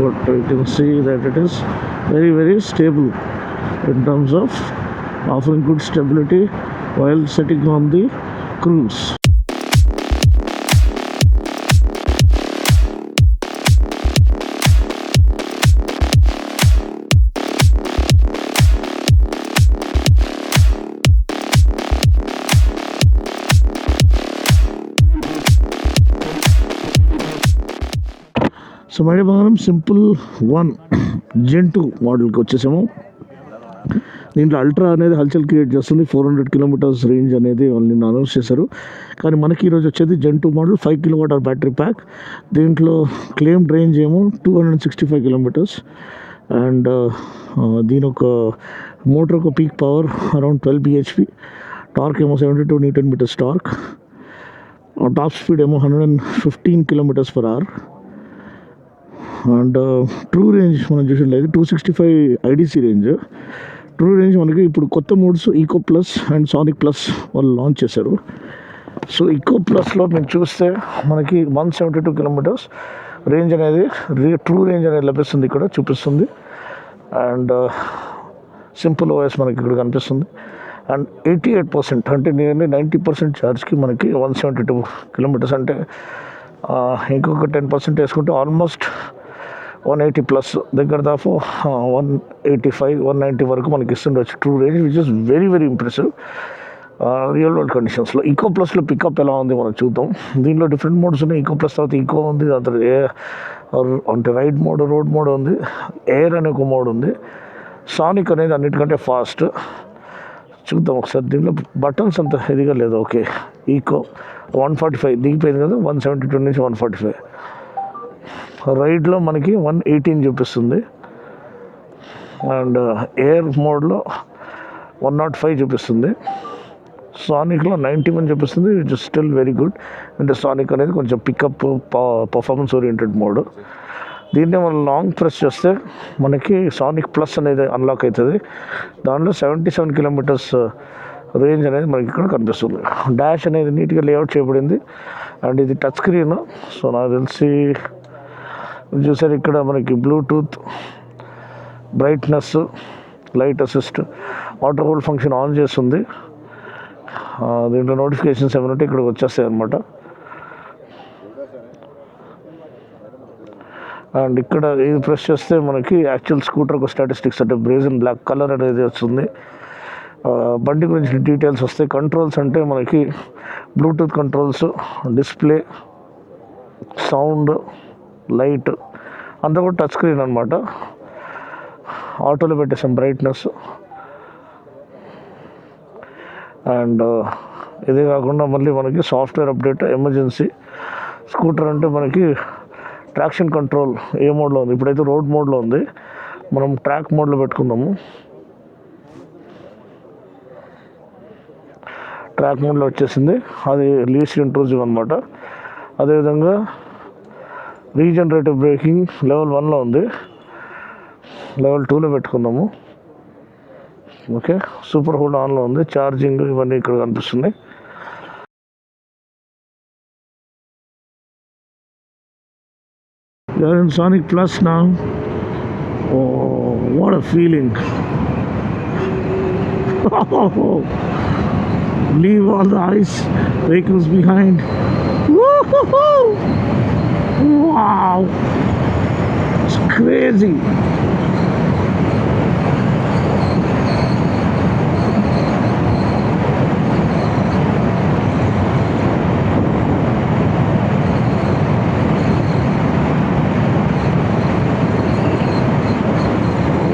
but you can see that it is very very stable in terms of offering good stability while sitting on the cruise. So మళ్ళీ మనం simple 1 Gen 2 మోడల్కి వచ్చేసాము. దీంట్లో ultra అనేది హల్చల్ create చేస్తుంది. 400 kilometres range అనేది వాళ్ళు announce చేశారు. కానీ మనకి ఈరోజు వచ్చేది Gen 2 model 5 kWh battery pack. దీంట్లో క్లెయిమ్డ్ రేంజ్ ఏమో 265 కిలోమీటర్స్ అండ్ దీని ఒక మోటార్ ఒక peak power around 12 bhp, torque ఏమో 72 Newton meters torque, top speed ఏమో 115 km/h అండ్ ట్రూ రేంజ్ మనం చూసినట్లయితే 265 IDC రేంజ్. ట్రూ రేంజ్ మనకి ఇప్పుడు కొత్త modes eco plus and sonic plus వాళ్ళు లాంచ్ చేశారు. సో ఈకో ప్లస్లో మేము చూస్తే మనకి 172 కిలోమీటర్స్ రేంజ్ అనేది ట్రూ రేంజ్ అనేది లభిస్తుంది, ఇక్కడ చూపిస్తుంది. అండ్ సింపుల్ ఓఎస్ మనకి ఇక్కడ కనిపిస్తుంది. అండ్ 88% అంటే నియర్లీ 90% ఛార్జ్కి మనకి 172 కిలోమీటర్స్ అంటే ఇంకొక 10% వేసుకుంటే ఆల్మోస్ట్ 180 ప్లస్ దగ్గర దాపు 185 190 వరకు మనకి ఇస్తుండొచ్చు true range, which is very very impressive real world కండిషన్స్లో. ఈకో ప్లస్లో పికప్ ఎలా ఉంది మనం చూద్దాం. దీనిలో డిఫరెంట్ మోడ్స్ ఉన్నాయి. ఈకో ప్లస్ తర్వాత ఈకో ఉంది, అంటే రైడ్ మోడ్, రోడ్ మోడ్ ఉంది, ఎయిర్ అనే ఒక మోడ్ ఉంది, సానిక్ అనేది అన్నిటికంటే ఫాస్ట్. చూద్దాం ఒకసారి. దీనిలో బటన్స్ అంత ఇదిగా లేదు. ఓకే, ఈకో 145 దిగిపోయింది కదా, 172 నుంచి 145. రైడ్లో మనకి 118 చూపిస్తుంది అండ్ ఎయిర్ మోడ్లో 105 చూపిస్తుంది. సానిక్లో 91 చూపిస్తుంది, which is still very good. అంటే సానిక్ అనేది కొంచెం పికప్ పర్ఫార్మెన్స్ ఓరియంటెడ్ మోడ్. దీన్నే మనం లాంగ్ ప్రెస్ చేస్తే మనకి సానిక్ ప్లస్ అనేది అన్లాక్ అవుతుంది. దాంట్లో 77 కిలోమీటర్స్ రేంజ్ అనేది మనకి ఇక్కడ కనిపిస్తుంది. డాష్ అనేది నీట్గా లేఅవుట్ చేయబడింది అండ్ ఇది టచ్ స్క్రీన్. సో నాకు తెలిసి చూసారు ఇక్కడ మనకి Bluetooth, brightness, light assist, auto hold function on చేస్తుంది. దీంట్లో నోటిఫికేషన్స్ ఏమైనా ఉంటే ఇక్కడికి వచ్చేస్తాయి అన్నమాట. అండ్ ఇక్కడ ఇది ప్రెస్ చేస్తే మనకి యాక్చువల్ స్కూటర్ ఒక స్టాటిస్టిక్స్ అంటే బ్రేజన్ బ్లాక్ కలర్ అనేది వస్తుంది. బండి గురించి డీటెయిల్స్ వస్తాయి. కంట్రోల్స్ అంటే మనకి Bluetooth controls, display, sound, light అంతా కూడా టచ్ స్క్రీన్ అనమాట. ఆటోలో పెట్టేసాం బ్రైట్నెస్. అండ్ ఇదే కాకుండా మళ్ళీ మనకి సాఫ్ట్వేర్ అప్డేట్, ఎమర్జెన్సీ. స్కూటర్ అంటే మనకి ట్రాక్షన్ కంట్రోల్ ఏ మోడ్లో ఉంది, ఇప్పుడైతే రోడ్ మోడ్లో ఉంది, మనం ట్రాక్ మోడ్లో పెట్టుకుందాము. ట్రాక్ మోడ్లో వచ్చేసింది, అది లీస్ట్ ఇంట్రూజివ్ అనమాట. అదేవిధంగా రీజనరేటివ్ బ్రేకింగ్ లెవెల్ 1లో ఉంది, లెవెల్ 2లో పెట్టుకుందాము. ఓకే, సూపర్ హోల్డ్ ఆన్లో ఉంది, ఛార్జింగ్ ఇవన్నీ ఇక్కడ కనిపిస్తున్నాయి. We are in Sonic Plus now. Oh, what a feeling. Leave all the ice vehicles behind. Woo-hoo-hoo! Wow, it's crazy.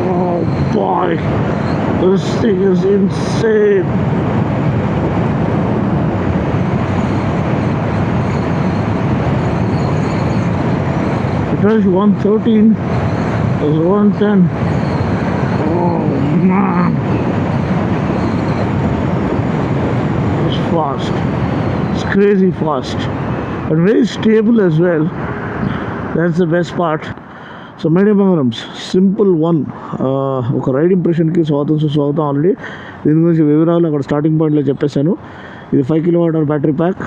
Oh boy, this thing is insane. It was 113, it was 110. Oh man, it's fast, it's crazy fast and very stable as well. That's the best part. So madam బంగారమ్స్ simple 1 ఒక ride ఇంప్రెషన్కి స్వాగతం. Already దీని గురించి వివరాలు అక్కడ starting పాయింట్లో చెప్పేశాను. ఇది 5 kWh బ్యాటరీ ప్యాక్,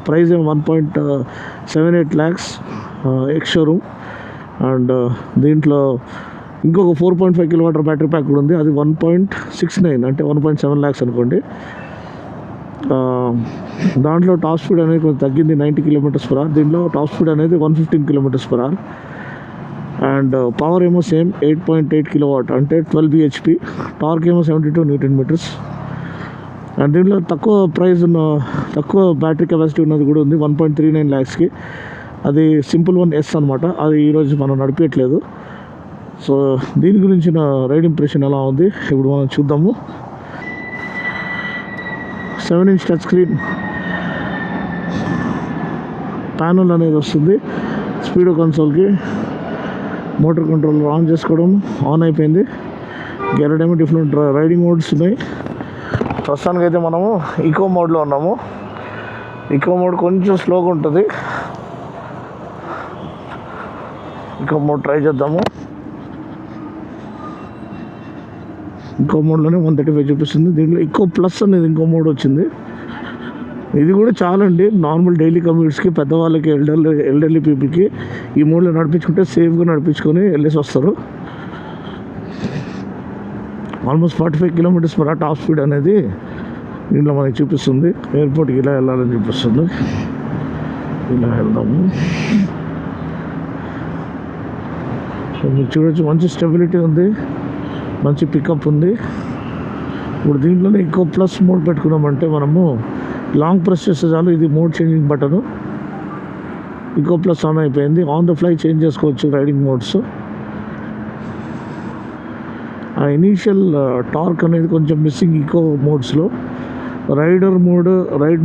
ప్రైస్ ఏమో 1.78 lakhs ఎక్స్ షోరూమ్. అండ్ దీంట్లో ఇంకొక 4.5 కిలోమీటర్ బ్యాటరీ ప్యాక్ కూడా ఉంది. అది 1.69 అంటే 1.7 ల్యాక్స్ అనుకోండి. దాంట్లో టాప్ స్పీడ్ అనేది కొంచెం తగ్గింది, 90 కిలోమీటర్స్ పర్ అవర్. దీంట్లో టాప్ స్పీడ్ అనేది 115 kilometres per hour. And power ఏమో సేమ్ 8.8 కిలోవాట్ అంటే 12 bhp. టార్క్ ఏమో 72 న్యూటన్ మీటర్స్. అండ్ దీంట్లో తక్కువ బ్యాటరీ కెపాసిటీ ఉన్నది కూడా ఉంది, 1.39 ల్యాక్స్కి. అది సింపుల్ వన్ ఎస్ అనమాట. అది ఈరోజు మనం నడిపించట్లేదు. సో దీని గురించిన రైడ్ ఇంప్రెషన్ ఎలా ఉంది ఇప్పుడు మనం చూద్దాము. 7-inch టచ్ స్క్రీన్ ప్యానల్ అనేది వస్తుంది. స్పీడో కన్సోల్కి మోటార్ కంట్రోల్ ఆన్ చేసుకోవడం ఆన్ అయిపోయింది. గెరడేమో డిఫరెంట్ రైడింగ్ మోడ్స్ ఉన్నాయి. ప్రస్తుతానికి అయితే మనము ఈకో మోడ్లో ఉన్నాము. ఈకో మోడ్ కొంచెం స్లోగా ఉంటుంది. ఈకో మోడ్ ట్రై చేద్దాము. ఇంకో మోడ్లోనే 135 చూపిస్తుంది. దీంట్లో ఈకో ప్లస్ అనేది ఇంకో మోడ్ వచ్చింది. ఇది కూడా చాలండి నార్మల్ డైలీ కమ్యూట్స్కి, పెద్దవాళ్ళకి, ఎల్డర్లీ పీపుల్కి ఈ మోడ్లో నడిపించుకుంటే సేఫ్గా నడిపించుకొని వెళ్ళేసి వస్తారు. Almost 45 kilometres per hour top speed అనేది దీంట్లో మనకి చూపిస్తుంది. ఎయిర్పోర్ట్కి ఇలా వెళ్ళాలని చూపిస్తుంది. ఇలా వెళ్దాము. సో మీరు చూడొచ్చు, మంచి స్టెబిలిటీ ఉంది, మంచి పికప్ ఉంది. ఇప్పుడు దీంట్లోనే ఇంకో ప్లస్ మోడ్ పెట్టుకున్నామంటే మనము లాంగ్ ప్రెస్ చేస్తే చాలు, ఇది మోడ్ చేంజింగ్ బటను. ఇంకో ప్లస్ ఆన్ అయిపోయింది. ఆన్ ద ఫ్లై చేంజ్ చేసుకోవచ్చు రైడింగ్ మోడ్స్. ఆ ఇనీషియల్ టార్క్ అనేది కొంచెం మిస్సింగ్ ఈకో మోడ్స్లో. రైడ్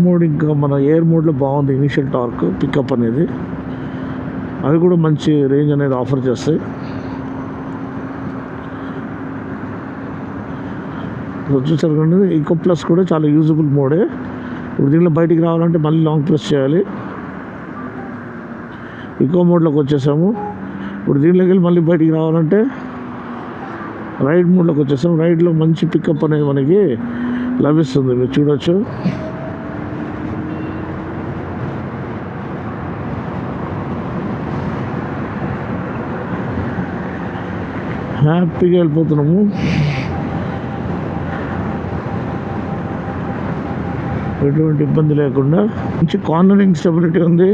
మోడ్ ఇంకా మన ఎయిర్ మోడ్లో బాగుంది ఇనీషియల్ టార్క్ పికప్ అనేది. అవి కూడా మంచి రేంజ్ అనేది ఆఫర్ చేస్తాయి. చూసారు కండి, ఈకో ప్లస్ కూడా చాలా యూజబుల్ మోడే. ఇప్పుడు దీంట్లో బయటికి రావాలంటే మళ్ళీ లాంగ్ ప్రెస్ చేయాలి. ఈకో మోడ్లోకి వచ్చేసాము. ఇప్పుడు దీంట్లోకి వెళ్ళి మళ్ళీ బయటికి రావాలంటే రైడ్ మోడ్లోకి వచ్చేసాము. రైడ్లో మంచి పికప్ అనేది మనకి లభిస్తుంది, మీరు చూడొచ్చు. హ్యాపీగా వెళ్ళిపోతున్నాము. ఎటువంటి ఇబ్బంది లేకుండా మంచి కార్నరింగ్ స్టెబిలిటీ ఉంది.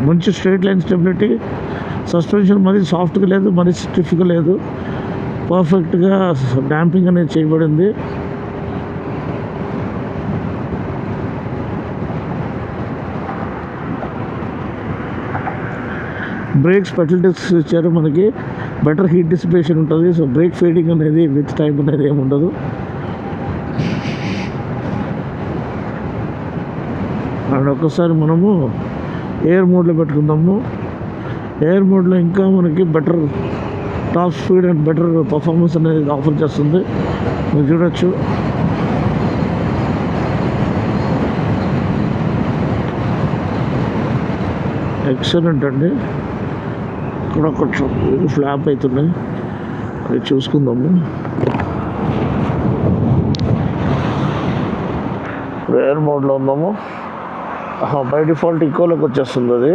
మంచి స్ట్రైట్ లైన్ స్టెబిలిటీ. సస్పెన్షన్ మరీ సాఫ్ట్గా లేదు, మరీ స్టిఫ్గా లేదు. పర్ఫెక్ట్గా డాంపింగ్ అనేది చేయబడింది. బ్రేక్స్ పెట్రోల్ డిస్క్స్ ఇచ్చారు మనకి. బెటర్ హీట్ డిసిపేషన్ ఉంటుంది. సో బ్రేక్ ఫేడింగ్ అనేది విత్ టైం అనేది ఏమి ఉండదు. అండ్ ఒక్కసారి మనము ఎయిర్ మోడ్లో పెట్టుకుందాము. ఎయిర్ మోడ్లో ఇంకా మనకి better top speed and better performance అనేది ఆఫర్ చేస్తుంది, మీరు చూడొచ్చు. ఎక్సలెంట్ అండి. ఇక్కడ కొంచెం ఫ్లాప్ అవుతున్నాయి, అది చూసుకుందాము. ఎయిర్ మోడ్లో ఉందాము. బై డిఫాల్ట్ ఈకోలోకి వచ్చేస్తుంది. అది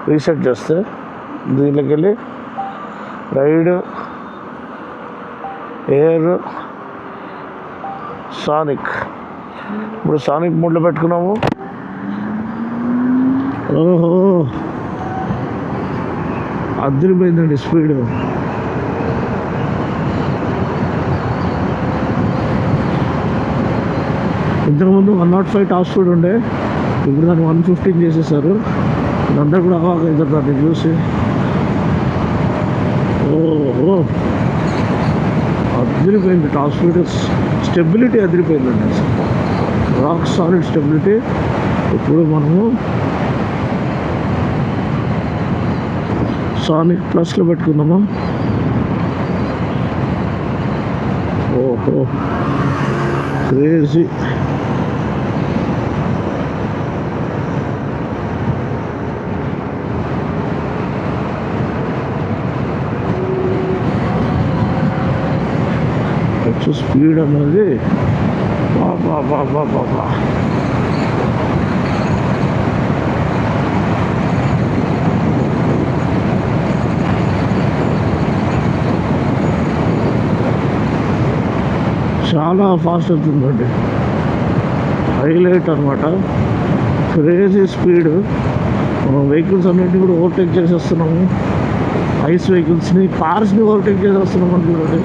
రీసెట్ చేస్తే దీంట్లోకి వెళ్ళి రైడ్, ఎయిర్, సానిక్. ఇప్పుడు సానిక్ మోడ్లో పెట్టుకున్నాము. ఓహో, అదిరిపోయిందండి స్పీడ్. ఇంతకుముందు 105 టాప్ స్పీడ్ ఉండే, ఇప్పుడు దాన్ని 115 చేసేసారు. అందరూ కూడా అవాక్ అవుతారు దాన్ని చూసి. ఓహో, అదిరిపోయింది టాప్ స్పీడ్. స్టెబిలిటీ అదిరిపోయిందండి, రాక్ సాలిడ్ స్టెబిలిటీ. ఇప్పుడు మనము సానిక్ ప్లస్లో పెట్టుకుందామా. ఓహో, క్రేజీ. స్పీడ్ అనేది బాబా. చాలా ఫాస్ట్ అవుతుందండి, హైలైట్ అనమాట. Crazy speed. మనం వెహికల్స్ అన్నింటినీ కూడా ఓవర్టేక్ చేసేస్తున్నాము, ఐస్ వెహికల్స్ని, కార్స్ని ఓవర్టేక్ చేసేస్తున్నాం అని చూడండి.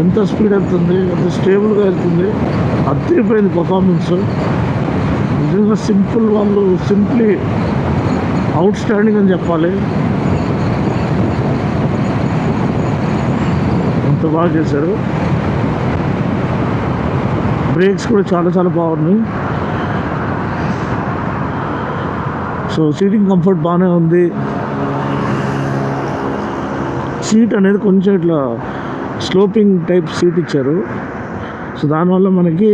ఎంత స్పీడ్ వెళ్తుంది, ఎంత స్టేబుల్గా వెళ్తుంది, అదిరిపోయింది పర్ఫార్మెన్స్. నిజంగా వాళ్ళు సింప్లీ అవుట్ స్టాండింగ్ అని చెప్పాలి. అంత బాగా చేశారు. బ్రేక్స్ కూడా చాలా చాలా బాగున్నాయి. సో సీటింగ్ కంఫర్ట్ బాగానే ఉంది. సీట్ అనేది కొంచెం ఇట్లా స్లోపింగ్ టైప్ సీట్ ఇచ్చారు. సో దానివల్ల మనకి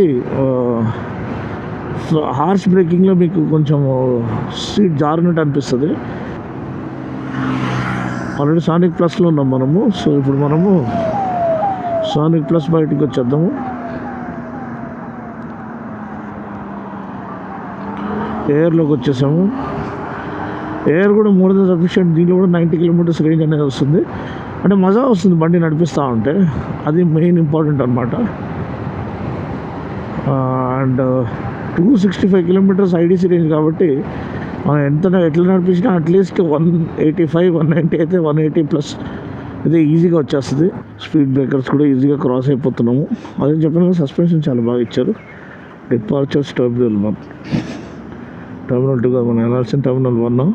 హార్ష్ బ్రేకింగ్లో మీకు కొంచెం సీట్ జారినట్టు అనిపిస్తుంది. ఆల్రెడీ సానిక్ ప్లస్లో ఉన్నాం మనము. సో ఇప్పుడు మనము సానిక్ ప్లస్ బయటికి వచ్చేద్దాము. ఎయిర్లోకి వచ్చేసాము. ఎయిర్ కూడా మోర్ దెన్ సఫిషియంట్. దీంట్లో కూడా 90 కిలోమీటర్స్ రేంజ్ అనేది వస్తుంది. అంటే మజా వస్తుంది బండి నడిపిస్తూ ఉంటే, అది మెయిన్ ఇంపార్టెంట్ అనమాట. అండ్ 265 కిలోమీటర్స్ ఐడీసీ రేంజ్ కాబట్టి మనం ఎట్లా నడిపించినా అట్లీస్ట్ 185 190 అయితే 180 ప్లస్ ఇదే ఈజీగా వచ్చేస్తుంది. స్పీడ్ బ్రేకర్స్ కూడా ఈజీగా క్రాస్ అయిపోతున్నాము. అదే చెప్పిన సస్పెన్షన్ చాలా బాగా ఇచ్చారు. డిపార్చర్స్ టర్మినల్ 1, టర్మినల్ 2 మనం వెళ్ళాల్సిన టర్మినల్ 1.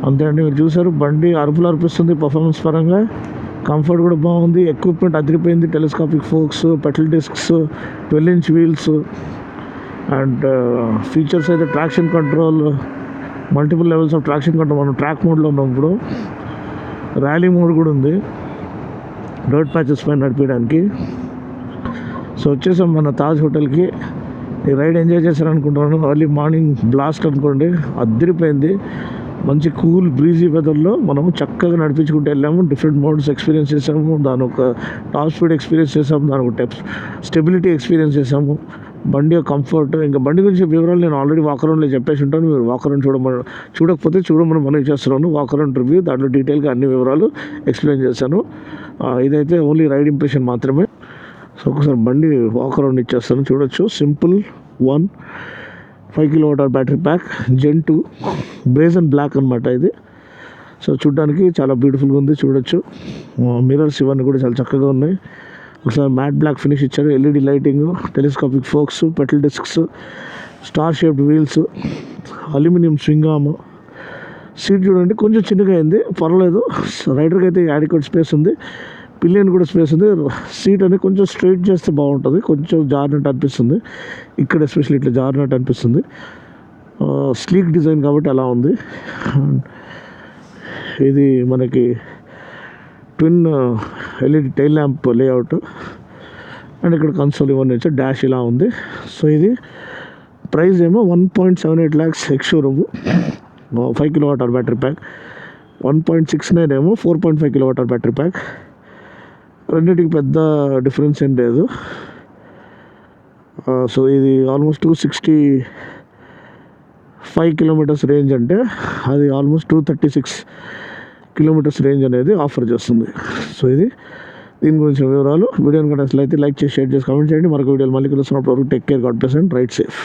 అంతే అండి, మీరు చూసారు బండి అరుపులు అనిపిస్తుంది పర్ఫార్మెన్స్ పరంగా. కంఫర్ట్ కూడా బాగుంది. ఎక్విప్మెంట్ అదిరిపోయింది. Telescopic forks, petal discs, 12-inch wheels. And features అయితే traction control, multiple levels of traction control. మనం ట్రాక్ మోడ్లో ఉన్నాం ఇప్పుడు. ర్యాలీ మోడ్ కూడా ఉంది రోడ్ ప్యాచెస్ పైన నడిపించడానికి. సో వచ్చేసాం మన తాజ్ హోటల్కి. ఈ రైడ్ ఎంజాయ్ చేశారనుకుంటున్నాను. ఎర్లీ మార్నింగ్ బ్లాస్ట్ అనుకోండి, అదిరిపోయింది. మంచి కూల్ బ్రీజీ వెదర్లో మనము చక్కగా నడిపించుకుంటూ వెళ్ళాము. డిఫరెంట్ మోడ్స్ ఎక్స్పీరియన్స్ చేసాము. దాని ఒక టాప్ స్పీడ్ ఎక్స్పీరియన్స్ చేసాము, దాని ఒక స్టెబిలిటీ ఎక్స్పీరియన్స్ చేసాము, బండి యొక్క కంఫర్ట్. ఇంకా బండి గురించి వివరాలు నేను ఆల్రెడీ వాకరౌండ్లో చెప్పేసి ఉంటాను. మీరు వాకరౌండ్ చూడకపోతే చూడమని మనం చేస్తున్నాను. వాకరౌండ్ రివ్యూ, దాంట్లో డీటెయిల్గా అన్ని వివరాలు ఎక్స్ప్లెయిన్ చేశాను. ఇదైతే ఓన్లీ రైడ్ ఇంప్రెషన్ మాత్రమే. సో ఒకసారి బండి వాకరౌండ్ ఇచ్చేస్తాను, చూడొచ్చు. Simple 1 5 kWh battery pack, Gen 2 brazen black అనమాట ఇది. సో చూడడానికి చాలా బ్యూటిఫుల్గా ఉంది, చూడొచ్చు. మిర్రర్స్ ఇవన్నీ కూడా చాలా చక్కగా ఉన్నాయి. ఒకసారి మ్యాట్ బ్లాక్ ఫినిష్ ఇచ్చారు. LED lighting, telescopic forks, petal discs, star shaped wheels, aluminium swing arm. Seat చూడండి కొంచెం చిన్నగా అయింది, పర్వాలేదు. రైడర్కి అయితే యాడిక్వేట్ స్పేస్ ఉంది. పిలియన్ కూడా స్పేస్ ఉంది. సీట్ అనేది కొంచెం స్ట్రైట్ చేస్తే బాగుంటుంది. కొంచెం జారినట్టు అనిపిస్తుంది ఇక్కడ, ఎస్పెషల్లీ ఇట్లా జారినట్టు అనిపిస్తుంది. స్లీక్ డిజైన్ కాబట్టి అలా ఉంది. ఇది మనకి twin LED tail lamp layout. And ఇక్కడ కన్సోల్ ఇవన్నీ వచ్చి డాష్ ఇలా ఉంది. సో ఇది ప్రైస్ ఏమో 1.78 lakhs ex showroom. 5 kWh battery pack. 1.69 ఏమో 4.5 kWh బ్యాటరీ ప్యాక్. రెండింటికి పెద్ద డిఫరెన్స్ ఏం లేదు. సో ఇది ఆల్మోస్ట్ 265 కిలోమీటర్స్ రేంజ్ అంటే అది ఆల్మోస్ట్ 236 కిలోమీటర్స్ రేంజ్ అనేది ఆఫర్ చేస్తుంది. సో ఇది దీని గురించి వివరాలు. వీడియోని కనుక అయితే లైక్ చేసి, షేర్ చేసి, కామెంట్ చేయండి. మరొక వీడియోలు మళ్ళీ కలుస్తున్నప్పుడు take care, god bless and ride safe.